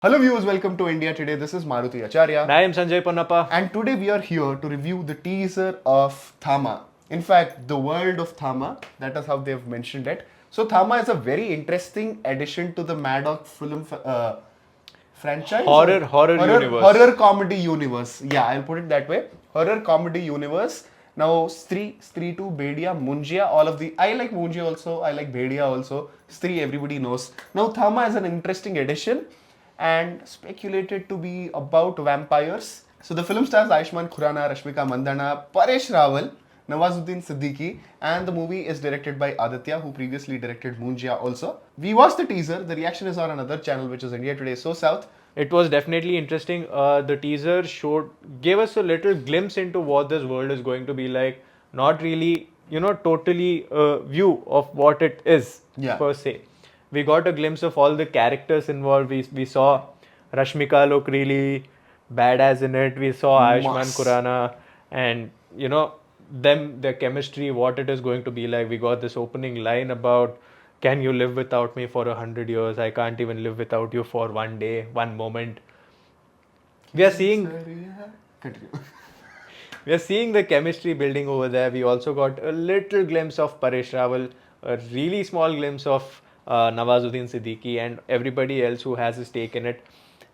Hello viewers, welcome to India Today. This is Maruti Acharya. I am Sanjay Ponnappa. And today we are here to review the teaser of Thama. In fact, the world of Thama, that is how they've mentioned it. So Thama is a very interesting addition to the Maddox film franchise. Horror universe. Horror comedy universe. Yeah, I'll put it that way. Horror comedy universe. Now, Stree 2, Bedia, Munjia, all of the... I like Munjia also, I like Bedia also. Stree, everybody knows. Now, Thama is an interesting addition and speculated to be about vampires. So the film stars Ayushmann Khurrana, Rashmika Mandanna, Paresh Rawal Nawazuddin Siddiqui, and the movie is directed by Aditya, who previously directed Munjia also. We watched the teaser. The reaction is on another channel, which is India Today So South. It was definitely interesting. The teaser gave us a little glimpse into what this world is going to be like. Not really, totally a view of what it is per se. We got a glimpse of all the characters involved. We saw Rashmika look really badass in it. We saw Ayushmann Khurrana and their chemistry, what it is going to be like. We got this opening line about, can you live without me for 100 years? I can't even live without you for one day, one moment. We are seeing we are seeing the chemistry building over there. We also got a little glimpse of Paresh Rawal, a really small glimpse of Nawazuddin Siddiqui and everybody else who has a stake in it.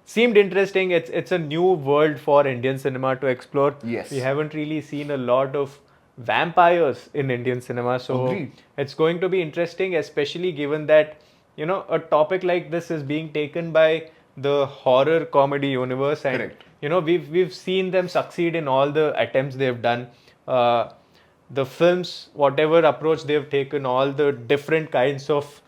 Seemed interesting. It's a new world for Indian cinema to explore. Yes. We haven't really seen a lot of vampires in Indian cinema, so it's going to be interesting, especially given that a topic like this is being taken by the horror comedy universe, and we've seen them succeed in all the attempts they've done. The films, whatever approach they've taken, all the different kinds of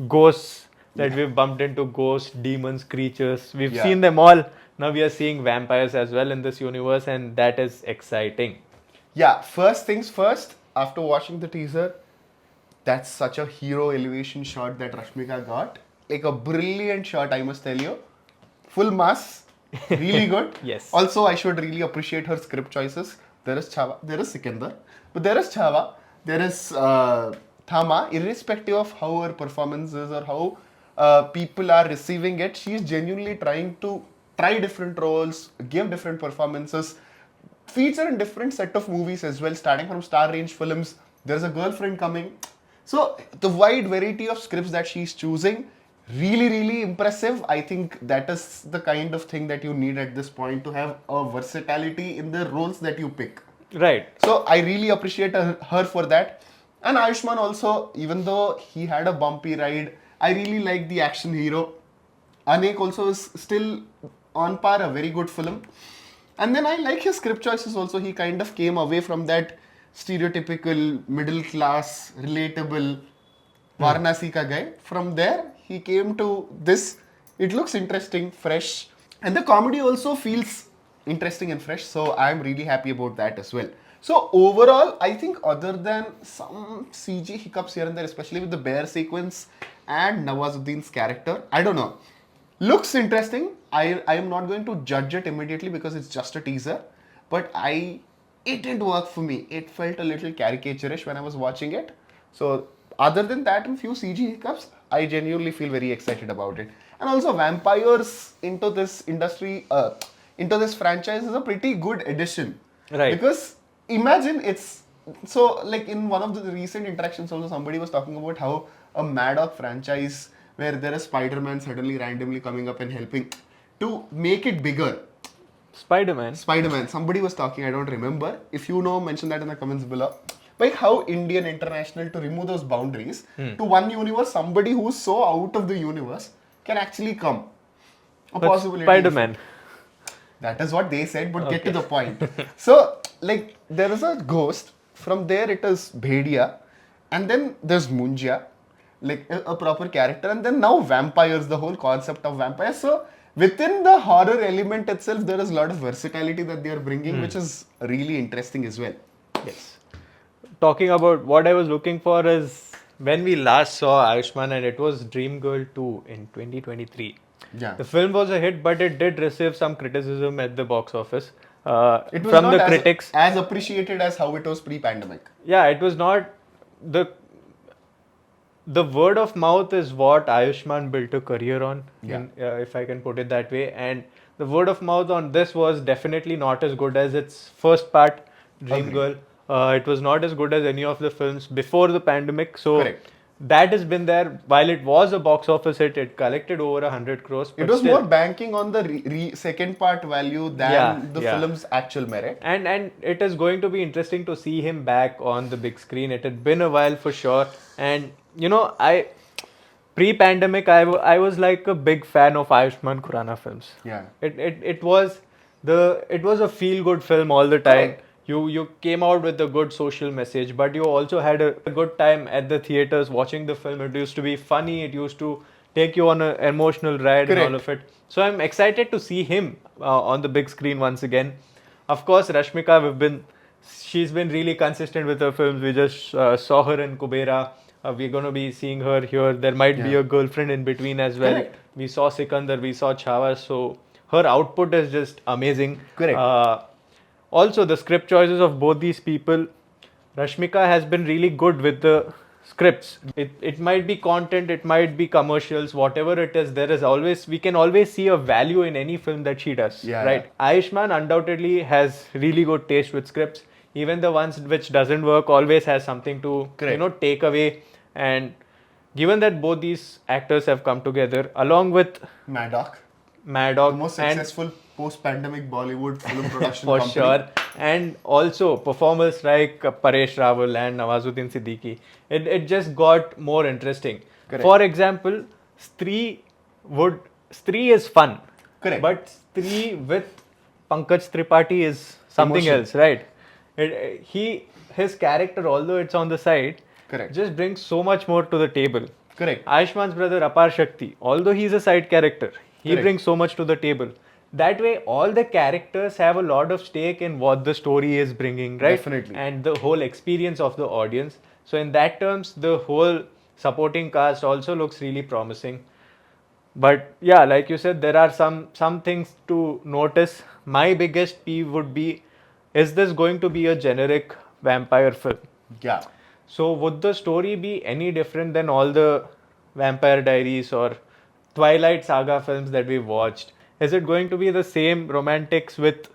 ghosts that we've bumped into, ghosts, demons, creatures, we've seen them all. Now we are seeing vampires as well in this universe, and that is exciting. Yeah, first things first, after watching the teaser, that's such a hero elevation shot that Rashmika got. Like a brilliant shot, I must tell you. Full mass, really good. Yes. Also, I should really appreciate her script choices. There is Chava, there is Sikandar, but there is Chava, there is Thama. Irrespective of how her performance is or how people are receiving it, she is genuinely trying to try different roles, give different performances, feature in different set of movies as well, starting from Star Range Films. There's a girlfriend coming. So the wide variety of scripts that she's choosing, really impressive. I think that is the kind of thing that you need at this point to have a versatility in the roles that you pick. Right. So I really appreciate her for that. And Ayushmann also, even though he had a bumpy ride, I really like the action hero. Anek also is still on par, a very good film. And then I like his script choices also. He kind of came away from that stereotypical middle class, relatable Varanasi ka guy. From there, he came to this. It looks interesting, fresh. And the comedy also feels interesting and fresh. So I'm really happy about that as well. So overall, I think other than some CG hiccups here and there, especially with the bear sequence and Nawazuddin's character, I don't know. Looks interesting. I am not going to judge it immediately because it's just a teaser. But it didn't work for me. It felt a little caricaturish when I was watching it. So other than that and few CG hiccups, I genuinely feel very excited about it. And also vampires into this industry, into this franchise is a pretty good addition. Right. Because imagine it's... So like in one of the recent interactions also, somebody was talking about how a Maddox franchise where there is Spider-Man suddenly randomly coming up and helping to make it bigger. Spider-Man. Somebody was talking, I don't remember. If you know, mention that in the comments below. Like how Indian International to remove those boundaries to one universe, somebody who's so out of the universe can actually come. A but possibility. Spider-Man. That is what they said, but get to the point. So, like, there is a ghost. From there, it is Bhedia. And then there's Munjia, like a proper character. And then now vampires, the whole concept of vampires. So, within the horror element itself, there is a lot of versatility that they are bringing, which is really interesting as well. Yes. Talking about what I was looking for is when we last saw Ayushmann, and it was Dream Girl 2 in 2023. Yeah. The film was a hit, but it did receive some criticism at the box office. It was from not the critics. As appreciated as how it was pre-pandemic. Yeah, it was not the... the word of mouth is what Ayushmann built a career on, Yeah. if I can put it that way. And the word of mouth on this was definitely not as good as its first part, Dream Agreed. Girl. It was not as good as any of the films before the pandemic. So Correct. that has been there. While it was a box office hit, it collected over 100 crores. It but was still, more banking on the second part value than the film's actual merit. And it is going to be interesting to see him back on the big screen. It had been a while for sure. And I pre-pandemic I was like a big fan of Ayushmann Khurrana films. Yeah. It was a feel good film all the time. Correct. You came out with a good social message, but you also had a good time at the theaters watching the film. It used to be funny. It used to take you on an emotional ride and all Correct. of it. So I'm excited to see him on the big screen once again. Of course, Rashmika, she's been really consistent with her films. We just saw her in Kubera. We're going to be seeing her here. There might be Yeah. a girlfriend in between as well. Correct. We saw Sikandar, we saw Chhawa. So her output is just amazing. Correct. Also, the script choices of both these people, Rashmika has been really good with the scripts. It might be content, it might be commercials, whatever it is. We can always see a value in any film that she does. Yeah, right? Ayushmann undoubtedly has really good taste with scripts. Even the ones which doesn't work always has something to Correct. take away. And given that both these actors have come together, along with Maddock. Maddock, The most and successful post-pandemic Bollywood film production for company. sure, and also performers like Paresh Rawal and Nawazuddin Siddiqui, it just got more interesting. Correct. For example, Stree is fun. Correct. But Stree with Pankaj Tripathi is something Emotion. else, right? His character, although it's on the side, Correct. just brings so much more to the table. Correct. Ayushmann's brother Apar Shakti, although he's a side character, he Correct. brings so much to the table. That way, all the characters have a lot of stake in what the story is bringing, right? Definitely. And the whole experience of the audience. So, in that terms, the whole supporting cast also looks really promising. But yeah, like you said, there are some things to notice. My biggest peeve would be, is this going to be a generic vampire film? Yeah. So would the story be any different than all the Vampire Diaries or Twilight Saga films that we've watched? Is it going to be the same romantics with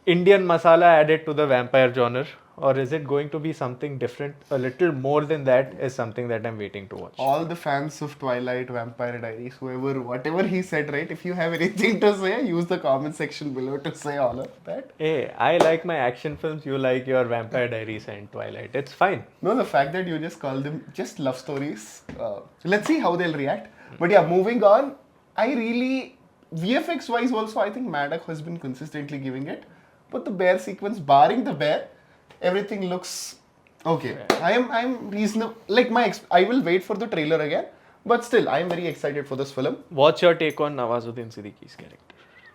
Indian masala added to the vampire genre? Or is it going to be something different? A little more than that is something that I'm waiting to watch. All the fans of Twilight, Vampire Diaries, whatever he said, right? If you have anything to say, use the comment section below to say all of that. Hey, I like my action films, you like your Vampire Diaries and Twilight. It's fine. No, the fact that you just call them just love stories. Let's see how they'll react. But yeah, moving on. VFX wise also, I think Maddock has been consistently giving it. But the bear sequence, barring the bear, everything looks okay. I'm reasonable. I will wait for the trailer again. But still, I'm very excited for this film. What's your take on Nawazuddin Siddiqui's character?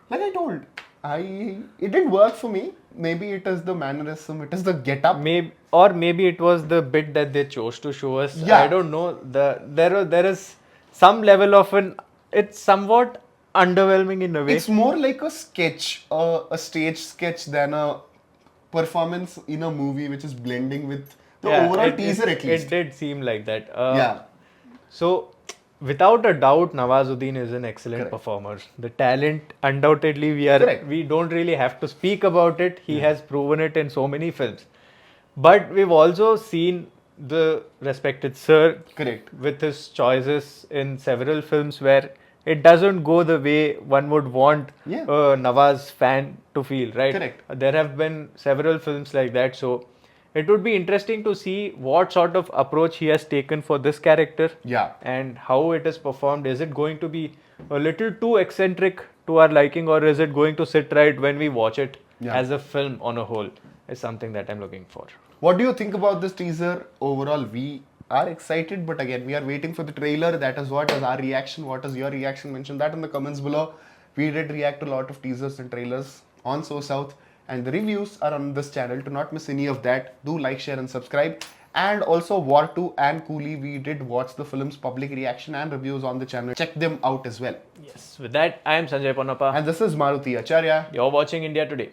Like I told, it didn't work for me. Maybe it is the mannerism, it is the get-up. Maybe it was the bit that they chose to show us. Yeah. I don't know. There is some level of it's somewhat underwhelming in a way. It's more like a sketch, a stage sketch than a performance in a movie which is blending with the overall teaser at least. It did seem like that. Yeah. So, without a doubt, Nawazuddin is an excellent Correct. performer. The talent, undoubtedly, Correct. we don't really have to speak about it. He has proven it in so many films. But we've also seen the respected sir Correct. with his choices in several films where it doesn't go the way one would want Yeah. a Nawaz fan to feel, right? Correct. There have been several films like that. So it would be interesting to see what sort of approach he has taken for this character. Yeah. And how it is performed. Is it going to be a little too eccentric to our liking, or is it going to sit right when we watch it as a film on a whole? Is something that I'm looking for. What do you think about this teaser? Overall, we are excited, but again, we are waiting for the trailer. That is what is our reaction. What is your reaction? Mention that in the comments below. We did react to a lot of teasers and trailers on So South, and the reviews are on this channel. To not miss any of that, do like, share, and subscribe. And also, War 2 and Coolie, we did watch the film's public reaction and reviews on the channel. Check them out as well. Yes. With that, I am Sanjay Ponnappa. And this is Maruti Acharya. You're watching India Today.